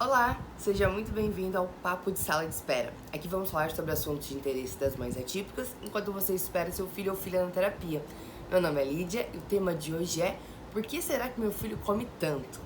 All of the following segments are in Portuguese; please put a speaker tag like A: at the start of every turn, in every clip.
A: Olá, seja muito bem-vindo ao Papo de Sala de Espera. Aqui vamos falar sobre assuntos de interesse das mães atípicas enquanto você espera seu filho ou filha na terapia. Meu nome é Lídia e o tema de hoje é: por que será que meu filho come tanto?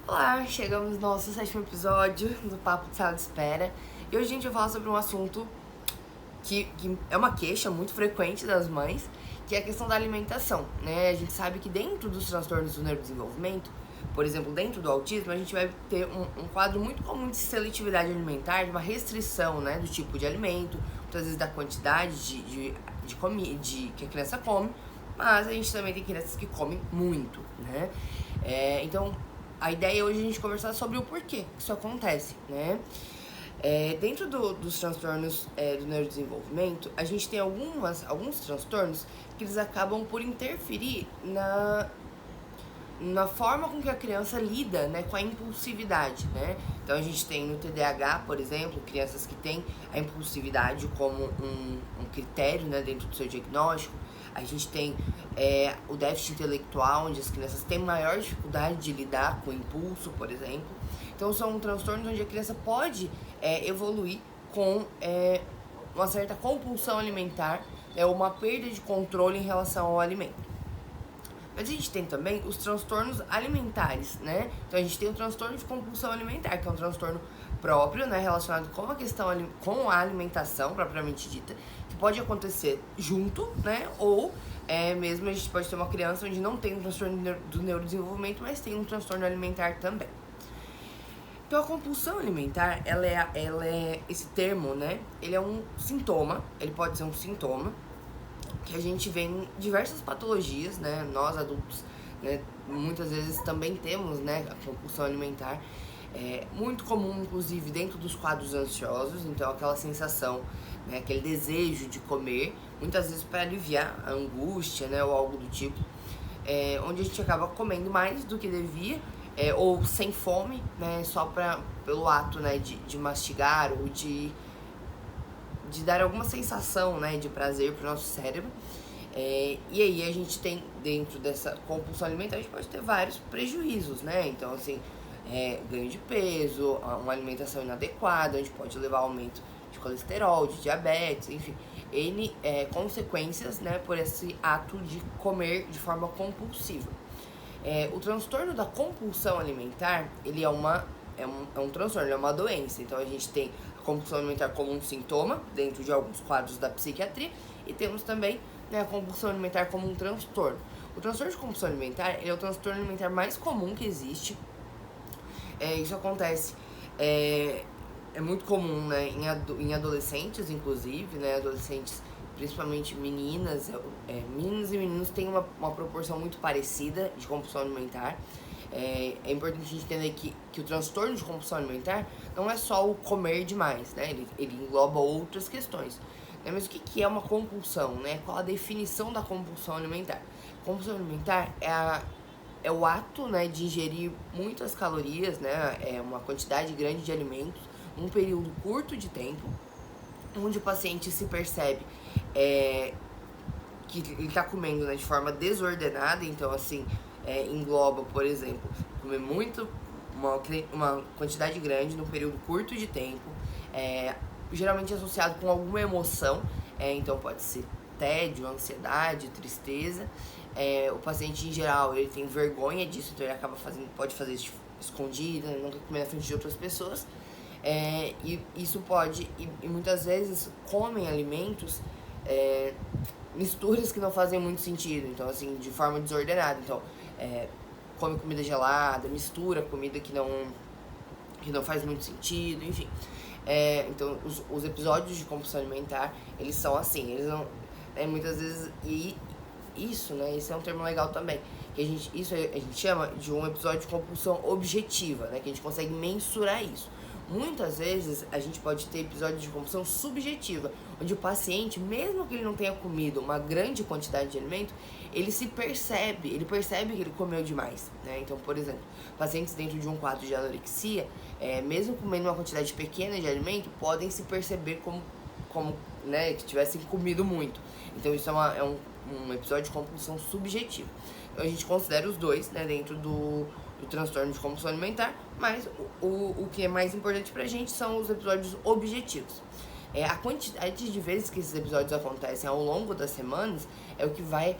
A: Olá, chegamos no nosso 7º episódio do Papo de Sala de Espera e hoje a gente vai falar sobre um assunto que é uma queixa muito frequente das mães, que é a questão da alimentação, né? A gente sabe que dentro dos transtornos do neurodesenvolvimento, por exemplo, dentro do autismo, a gente vai ter um quadro muito comum de seletividade alimentar, de uma restrição, né, do tipo de alimento, muitas vezes da quantidade de comida que a criança come, mas a gente também tem crianças que comem muito, né? Então, a ideia hoje é a gente conversar sobre o porquê que isso acontece, né? Dentro dos transtornos do neurodesenvolvimento, a gente tem alguns transtornos que eles acabam por interferir na forma com que a criança lida, né, com a impulsividade, né? Então a gente tem no TDAH, por exemplo, crianças que têm a impulsividade como um critério, né, dentro do seu diagnóstico. A gente tem o déficit intelectual, onde as crianças têm maior dificuldade de lidar com o impulso, por exemplo. Então são transtornos onde a criança pode evoluir com uma certa compulsão alimentar, uma perda de controle em relação ao alimento. Mas a gente tem também os transtornos alimentares, né? Então a gente tem o transtorno de compulsão alimentar, que é um transtorno próprio, né, relacionado com a questão com a alimentação propriamente dita, que pode acontecer junto, né? Ou mesmo a gente pode ter uma criança onde não tem um transtorno do neurodesenvolvimento, mas tem um transtorno alimentar também. Então a compulsão alimentar, ela é esse termo, né? Ele é um sintoma, ele pode ser um sintoma que a gente vê em diversas patologias, né? Nós adultos, né, muitas vezes também temos, né, a compulsão alimentar. É muito comum, inclusive, dentro dos quadros ansiosos, então aquela sensação, né, aquele desejo de comer, muitas vezes para aliviar a angústia, né, ou algo do tipo, onde a gente acaba comendo mais do que devia, ou sem fome, né, só pelo ato, né, de mastigar ou de dar alguma sensação, né, de prazer para o nosso cérebro. E aí a gente tem, dentro dessa compulsão alimentar, a gente pode ter vários prejuízos, né? Então, assim, ganho de peso, uma alimentação inadequada, onde pode levar ao aumento de colesterol, de diabetes, enfim, N consequências, né, por esse ato de comer de forma compulsiva. O transtorno da compulsão alimentar, ele é um transtorno, é uma doença. Então a gente tem a compulsão alimentar como um sintoma dentro de alguns quadros da psiquiatria e temos também, né, a compulsão alimentar como um transtorno. O transtorno de compulsão alimentar, ele é o transtorno alimentar mais comum que existe. Isso acontece, é muito comum, né, em adolescentes, inclusive, né, adolescentes, principalmente meninas, meninos e meninos têm uma proporção muito parecida de compulsão alimentar. É importante a gente entender que o transtorno de compulsão alimentar não é só o comer demais, né? Ele engloba outras questões. Né? Mas o que é uma compulsão, né? Qual a definição da compulsão alimentar? Compulsão alimentar é o ato, né, de ingerir muitas calorias, né? É uma quantidade grande de alimentos num período curto de tempo, onde o paciente se percebe que ele está comendo, né, de forma desordenada. Então, assim, engloba, por exemplo, comer uma quantidade grande num período curto de tempo, geralmente associado com alguma emoção, então pode ser tédio, ansiedade, tristeza. O paciente, em geral, ele tem vergonha disso, então ele pode fazer isso escondido, né, nunca comer na frente de outras pessoas. E isso pode, e muitas vezes comem alimentos, misturas que não fazem muito sentido, então, assim, de forma desordenada. Então, come comida gelada, mistura comida que não faz muito sentido, enfim. Então, os episódios de compulsão alimentar, eles são assim, eles não, muitas vezes, e isso, né, esse é um termo legal também, que a gente chama de um episódio de compulsão objetiva, né, que a gente consegue mensurar isso. Muitas vezes a gente pode ter episódios de compulsão subjetiva, onde o paciente, mesmo que ele não tenha comido uma grande quantidade de alimento, ele percebe que ele comeu demais, né? Então, por exemplo, pacientes dentro de um quadro de anorexia, mesmo comendo uma quantidade pequena de alimento, podem se perceber como, né, que tivessem comido muito. Então isso é um episódio de compulsão subjetiva. Então a gente considera os dois, né, dentro do transtorno de compulsão alimentar, mas o que é mais importante pra gente são os episódios objetivos. A quantidade de vezes que esses episódios acontecem ao longo das semanas é o que vai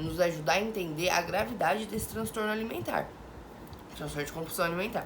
A: nos ajudar a entender a gravidade desse transtorno alimentar, transtorno de compulsão alimentar.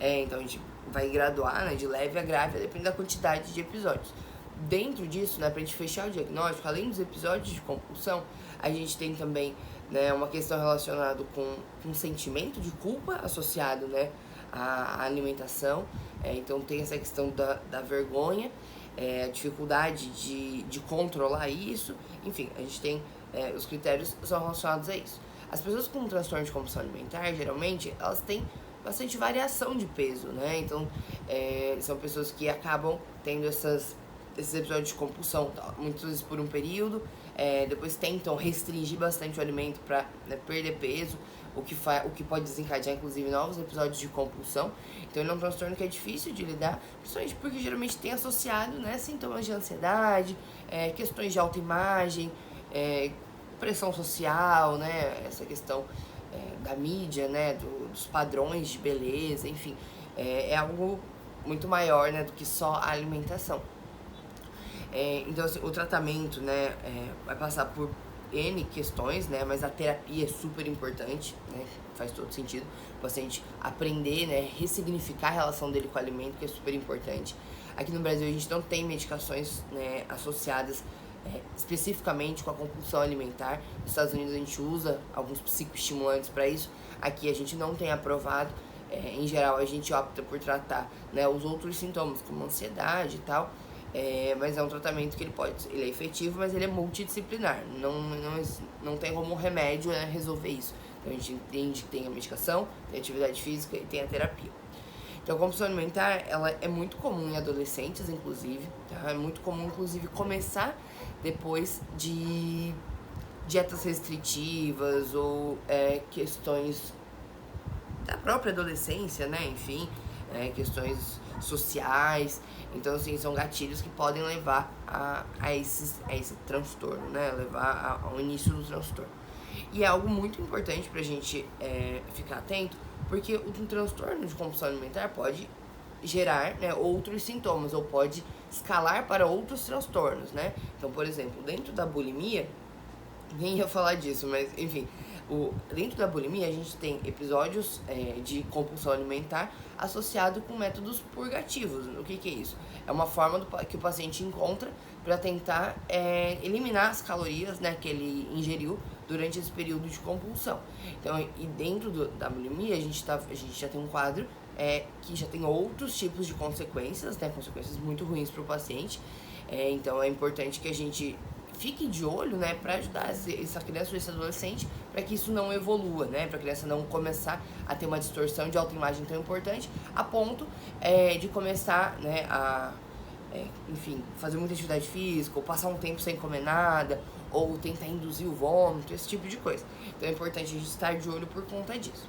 A: Então a gente vai graduar, né, de leve a grave, depende da quantidade de episódios. Dentro disso, né, pra gente fechar o diagnóstico, além dos episódios de compulsão, a gente tem também, né, uma questão relacionada com um sentimento de culpa associado, né, à alimentação. Então tem essa questão da vergonha, a dificuldade de controlar isso. Enfim, a gente tem os critérios são relacionados a isso. As pessoas com transtorno de compulsão alimentar, geralmente, elas têm bastante variação de peso, né? Então, são pessoas que acabam tendo esses episódios de compulsão, muitas vezes por um período, depois tentam restringir bastante o alimento para, né, perder peso, o que pode desencadear, inclusive, novos episódios de compulsão. Então, ele é um transtorno que é difícil de lidar, principalmente porque geralmente tem associado, né, sintomas de ansiedade, questões de autoimagem, pressão social, né, essa questão da mídia, né, dos padrões de beleza, enfim, é algo muito maior, né, do que só a alimentação. Então, assim, o tratamento, né, vai passar por N questões, né, mas a terapia é super importante, né, faz todo sentido o paciente aprender, né, ressignificar a relação dele com o alimento, que é super importante. Aqui no Brasil a gente não tem medicações, né, associadas especificamente com a compulsão alimentar. Nos Estados Unidos a gente usa alguns psicoestimulantes para isso, aqui a gente não tem aprovado. Em geral a gente opta por tratar, né, os outros sintomas, como ansiedade e tal, mas é um tratamento que ele é efetivo, mas ele é multidisciplinar, não tem como um remédio, né, resolver isso. Então a gente entende que tem a medicação, tem a atividade física e tem a terapia. Então a compulsão alimentar, ela é muito comum em adolescentes, inclusive, tá? É muito comum, inclusive, começar depois de dietas restritivas ou questões da própria adolescência, né, enfim, questões sociais. Então, assim, são gatilhos que podem levar a esse transtorno, né, levar ao início do transtorno. E é algo muito importante pra gente ficar atento, porque um transtorno de compulsão alimentar pode gerar, né, outros sintomas, ou pode escalar para outros transtornos, né? Então, por exemplo, dentro da bulimia, nem ia falar disso, mas enfim, dentro da bulimia a gente tem episódios de compulsão alimentar associado com métodos purgativos. O que é isso? É uma forma que o paciente encontra para tentar eliminar as calorias, né, que ele ingeriu durante esse período de compulsão. Então, e dentro da bulimia a gente já tem um quadro que já tem outros tipos de consequências, né, consequências muito ruins para o paciente. Então é importante que a gente fique de olho, né, para ajudar essa criança ou esse adolescente, para que isso não evolua, né, para a criança não começar a ter uma distorção de autoimagem tão importante, a ponto de começar, né, enfim, fazer muita atividade física, ou passar um tempo sem comer nada, ou tentar induzir o vômito, esse tipo de coisa. Então é importante a gente estar de olho por conta disso.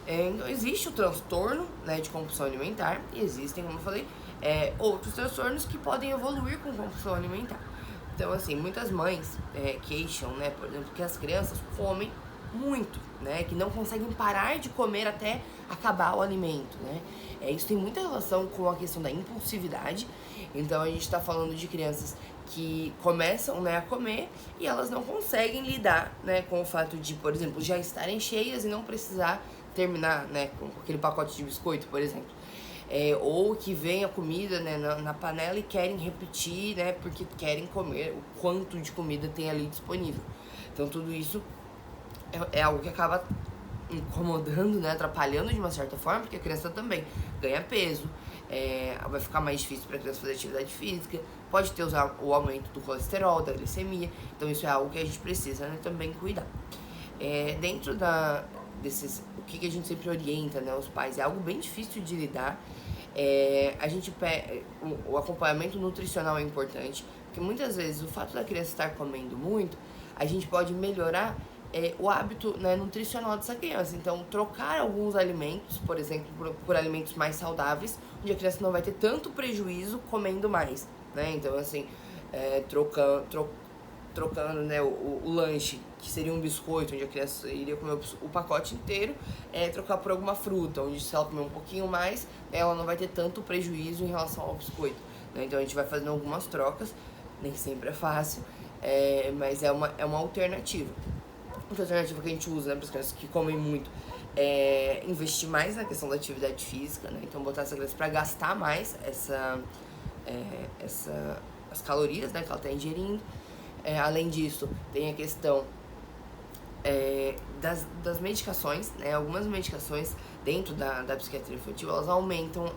A: Então existe o transtorno, né, de compulsão alimentar, e existem, como eu falei, outros transtornos que podem evoluir com compulsão alimentar. Então, assim, muitas mães queixam, né, por exemplo, que as crianças comem muito, né, que não conseguem parar de comer até acabar o alimento, né. Isso tem muita relação com a questão da impulsividade. Então a gente está falando de crianças que começam, né, a comer e elas não conseguem lidar, né, com o fato de, por exemplo, já estarem cheias e não precisar terminar, né, com aquele pacote de biscoito, por exemplo. Ou que vem a comida, né, na panela e querem repetir, né, porque querem comer o quanto de comida tem ali disponível. Então tudo isso é algo que acaba incomodando, né, atrapalhando de uma certa forma, porque a criança também ganha peso, vai ficar mais difícil para a criança fazer atividade física, pode ter o aumento do colesterol, da glicemia. Então isso é algo que a gente precisa, né, também cuidar. Dentro desses, o que a gente sempre orienta, né, os pais, é algo bem difícil de lidar. O acompanhamento nutricional é importante, porque muitas vezes o fato da criança estar comendo muito, a gente pode melhorar o hábito, né, nutricional dessa criança. Então, trocar alguns alimentos, por exemplo, por alimentos mais saudáveis, onde a criança não vai ter tanto prejuízo comendo mais, né? Então, assim, trocando, né, o lanche, que seria um biscoito, onde a criança iria comer o pacote inteiro, trocar por alguma fruta, onde se ela comer um pouquinho mais, ela não vai ter tanto prejuízo em relação ao biscoito, né? Então a gente vai fazendo algumas trocas, nem sempre é fácil, mas é uma alternativa. Outra alternativa que a gente usa, né, para as crianças que comem muito, é investir mais na questão da atividade física, né? Então botar essa criança para gastar mais as calorias, né, que ela está ingerindo. Além disso, tem a questão das medicações, né? Algumas medicações dentro da psiquiatria infantil, elas aumentam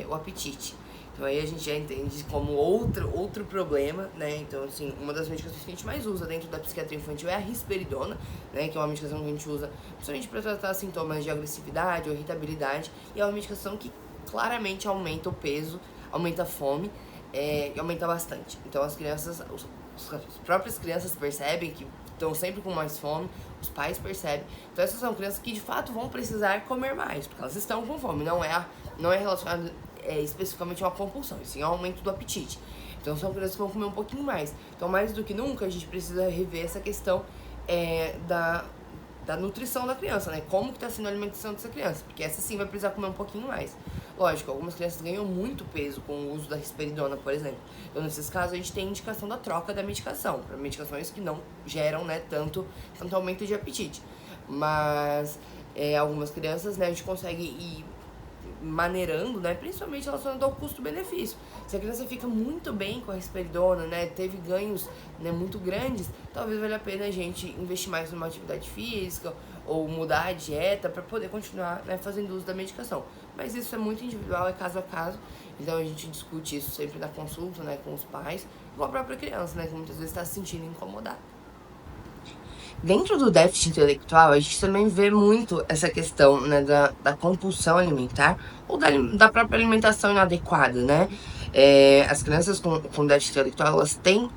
A: o apetite. Então aí a gente já entende como outro problema, né? Então, assim, uma das medicações que a gente mais usa dentro da psiquiatria infantil é a risperidona, né? Que é uma medicação que a gente usa principalmente para tratar sintomas de agressividade ou irritabilidade. E é uma medicação que claramente aumenta o peso, aumenta a fome e aumenta bastante. Então as crianças, as próprias crianças percebem que estão sempre com mais fome, os pais percebem. Então essas são crianças que de fato vão precisar comer mais, porque elas estão com fome, não é relacionado especificamente a uma compulsão, e sim ao aumento do apetite. Então são crianças que vão comer um pouquinho mais. Então mais do que nunca a gente precisa rever essa questão da nutrição da criança, né? Como que tá sendo a alimentação dessa criança, porque essa sim vai precisar comer um pouquinho mais. Lógico, algumas crianças ganham muito peso com o uso da risperidona, por exemplo. Então, nesses casos, a gente tem indicação da troca da medicação, para medicações que não geram, né, tanto aumento de apetite. Mas algumas crianças, né, a gente consegue ir maneirando, né, principalmente relacionado ao custo-benefício. Se a criança fica muito bem com a risperidona, né, teve ganhos, né, muito grandes, talvez valha a pena a gente investir mais numa atividade física ou mudar a dieta para poder continuar, né, fazendo uso da medicação. Mas isso é muito individual, é caso a caso, então a gente discute isso sempre na consulta, né, com os pais, com a própria criança, né, que muitas vezes está se sentindo incomodada. Dentro do déficit intelectual, a gente também vê muito essa questão, né, da compulsão alimentar ou da própria alimentação inadequada, né? As crianças com déficit intelectual, elas têm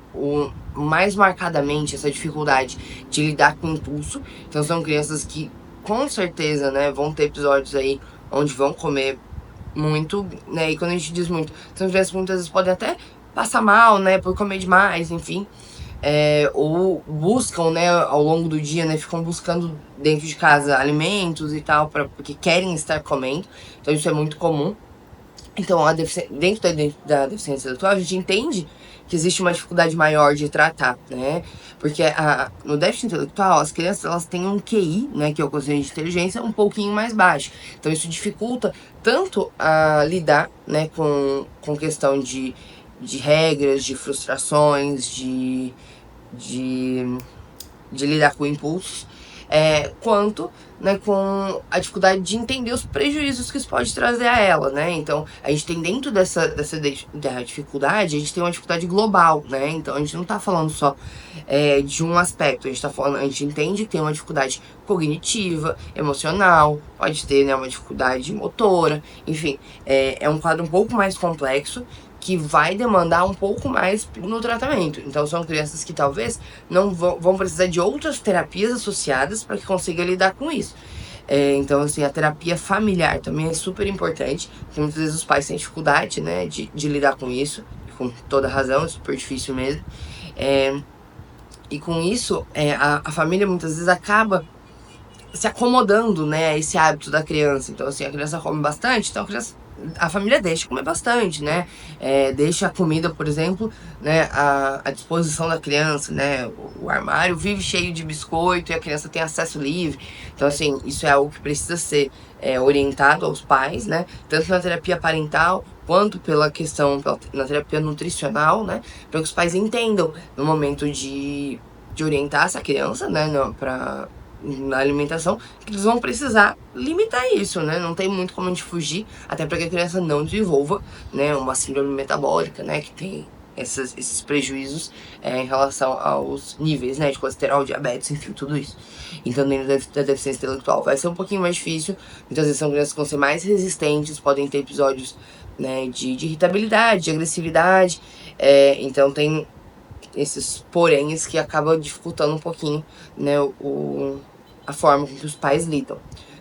A: mais marcadamente essa dificuldade de lidar com o impulso. Então, são crianças que, com certeza, né, vão ter episódios aí onde vão comer muito, né? E quando a gente diz muito, são crianças que muitas vezes podem até passar mal, né, por comer demais, enfim. Ou buscam, né, ao longo do dia, né, ficam buscando dentro de casa alimentos e tal, porque querem estar comendo. Então isso é muito comum. Então, dentro da deficiência intelectual, a gente entende que existe uma dificuldade maior de tratar, né? Porque no déficit intelectual, as crianças, elas têm um QI, né, que é o quociente de inteligência, um pouquinho mais baixo. Então isso dificulta tanto a lidar, né, com questão de regras, de frustrações, de lidar com impulsos, quanto, né, com a dificuldade de entender os prejuízos que isso pode trazer a ela, né? Então, a gente tem dentro da dificuldade, a gente tem uma dificuldade global, né? Então, a gente não tá falando só de um aspecto, a gente entende que tem uma dificuldade cognitiva, emocional, pode ter, né, uma dificuldade motora, enfim, é um quadro um pouco mais complexo, que vai demandar um pouco mais no tratamento. Então são crianças que talvez não vão precisar de outras terapias associadas para que consiga lidar com isso. Então, assim, a terapia familiar também é super importante, porque muitas vezes os pais têm dificuldade, né, de lidar com isso, com toda razão, é super difícil mesmo. E com isso, a família muitas vezes acaba se acomodando, né, a esse hábito da criança. Então, assim, a criança come bastante, então a família deixa comer bastante, né? Deixa a comida, por exemplo, né, à disposição da criança, né? O armário vive cheio de biscoito e a criança tem acesso livre. Então, assim, isso é algo que precisa ser orientado aos pais, né? Tanto na terapia parental quanto na terapia nutricional, né? Para que os pais entendam no momento de orientar essa criança, né? Na alimentação, que eles vão precisar limitar isso, né? Não tem muito como a gente fugir, até para que a criança não desenvolva, né, uma síndrome metabólica, né, que tem esses prejuízos em relação aos níveis, né, de colesterol, diabetes, enfim, tudo isso. Então, dentro da deficiência intelectual vai ser um pouquinho mais difícil. Muitas vezes são crianças que vão ser mais resistentes, podem ter episódios, né, de irritabilidade, de agressividade. Então tem esses poréns que acabam dificultando um pouquinho, né, a forma com que os pais lidam.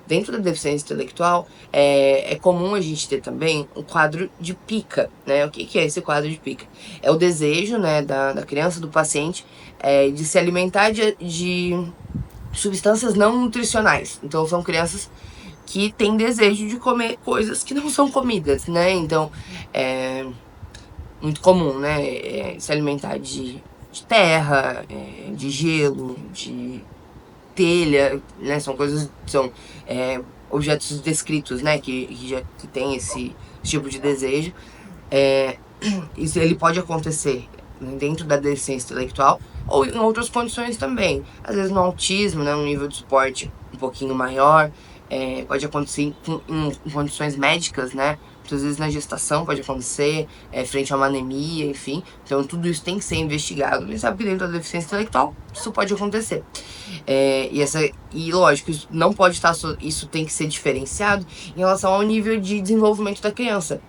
A: dentro da deficiência intelectual, é comum a gente ter também um quadro de pica, né? O que é esse quadro de pica? É o desejo, né, da criança, do paciente, de se alimentar de substâncias não nutricionais. Então, são crianças que têm desejo de comer coisas que não são comidas, né? Então, é muito comum, né, se alimentar de terra, de gelo, de telha, né? São coisas, são objetos descritos, né? Que tem esse tipo de desejo. Isso ele pode acontecer dentro da deficiência intelectual ou em outras condições também. Às vezes no autismo, né? Um nível de suporte um pouquinho maior. Pode acontecer em condições médicas, né? Muitas vezes na gestação pode acontecer, frente a uma anemia, enfim. Então tudo isso tem que ser investigado. A gente sabe que dentro da deficiência intelectual isso pode acontecer. E lógico, isso não pode estar, isso tem que ser diferenciado em relação ao nível de desenvolvimento da criança.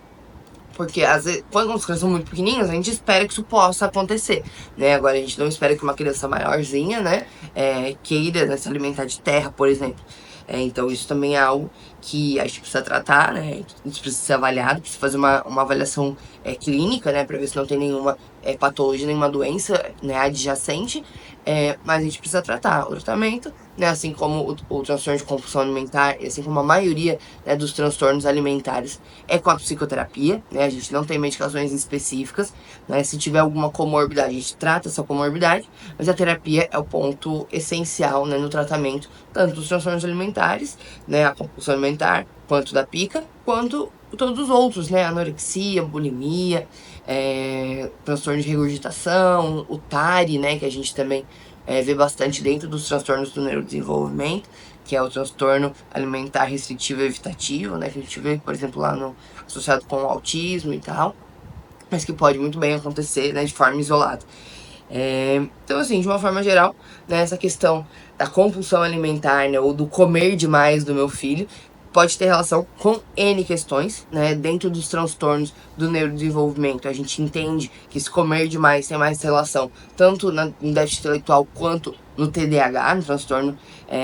A: Porque às vezes, quando as crianças são muito pequenininhas, a gente espera que isso possa acontecer, né? Agora a gente não espera que uma criança maiorzinha, né, queira, né, se alimentar de terra, por exemplo. Então isso também é algo que a gente precisa tratar, né? Isso precisa ser avaliado, precisa fazer uma avaliação clínica, né? Pra ver se não tem nenhuma patologia, nenhuma doença, né, adjacente. Mas a gente precisa tratar o tratamento, né? Assim como o transtorno de compulsão alimentar, e assim como a maioria, né, dos transtornos alimentares com a psicoterapia, né? A gente não tem medicações específicas, né? Se tiver alguma comorbidade, a gente trata essa comorbidade, mas a terapia é o ponto essencial, né, no tratamento tanto dos transtornos alimentares, né, a compulsão alimentar, quanto da pica, quanto todos os outros, né, anorexia, bulimia, transtorno de regurgitação, o TARI, né, que a gente também vê bastante dentro dos transtornos do neurodesenvolvimento, que é o transtorno alimentar restritivo e evitativo, né, que a gente vê, por exemplo, lá associado com o autismo e tal, mas que pode muito bem acontecer, né, de forma isolada. Então, assim, de uma forma geral, né, essa questão da compulsão alimentar, né, ou do comer demais do meu filho, pode ter relação com N questões, né, dentro dos transtornos do neurodesenvolvimento. A gente entende que esse comer demais tem mais relação tanto no déficit intelectual quanto no TDAH, no transtorno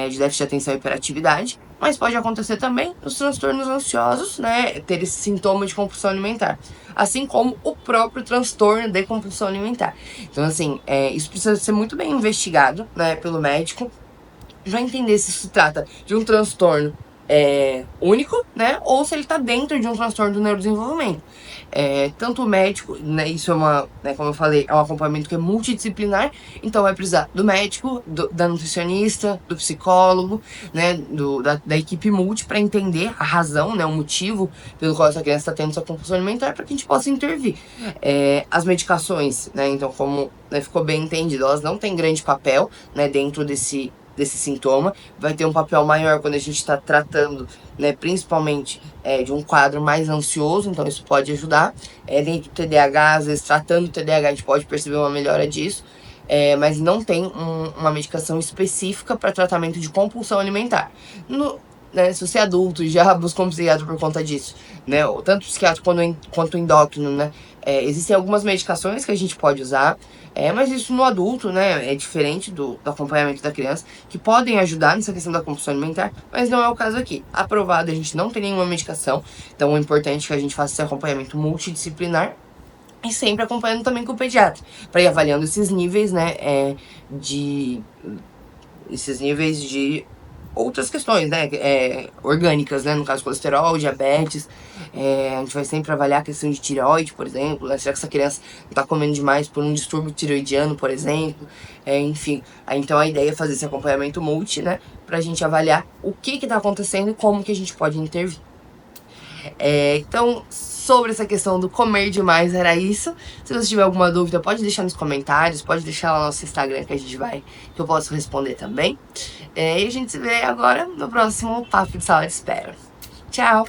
A: de déficit de atenção e hiperatividade, mas pode acontecer também nos transtornos ansiosos, né, ter esse sintoma de compulsão alimentar, assim como o próprio transtorno de compulsão alimentar. Então, assim, isso precisa ser muito bem investigado, né, pelo médico, já entender se se trata de um transtorno único, né, ou se ele está dentro de um transtorno do neurodesenvolvimento. Tanto o médico, né, isso né, como eu falei, é um acompanhamento que é multidisciplinar, então vai precisar do médico, da nutricionista, do psicólogo, né, da equipe multi para entender a razão, né, o motivo pelo qual essa criança está tendo essa compulsão alimentar, para que a gente possa intervir. As medicações, né, então como, né, ficou bem entendido, elas não têm grande papel, né, dentro desse sintoma, vai ter um papel maior quando a gente está tratando, né, principalmente de um quadro mais ansioso, então isso pode ajudar. Dentro do TDAH, às vezes tratando o TDAH a gente pode perceber uma melhora disso, mas não tem uma medicação específica para tratamento de compulsão alimentar. Né, se você é adulto já buscou um psiquiatra por conta disso, né, tanto o psiquiatra quanto o endócrino, né, existem algumas medicações que a gente pode usar, mas isso no adulto, né, é diferente do acompanhamento da criança, que podem ajudar nessa questão da compulsão alimentar, mas não é o caso aqui. Aprovado, a gente não tem nenhuma medicação, então é importante que a gente faça esse acompanhamento multidisciplinar, e sempre acompanhando também com o pediatra, para ir avaliando esses níveis, né, esses níveis de outras questões, né, orgânicas, né, no caso colesterol, diabetes, a gente vai sempre avaliar a questão de tireoide, por exemplo, né, será que essa criança está comendo demais por um distúrbio tireoidiano, por exemplo, enfim, então a ideia é fazer esse acompanhamento multi, né, pra gente avaliar o que está acontecendo e como que a gente pode intervir. Então, sobre essa questão do comer demais, era isso. Se você tiver alguma dúvida, pode deixar nos comentários, pode deixar lá no nosso Instagram que eu posso responder também. E a gente se vê agora no próximo Papo de Sala de Espera. Tchau!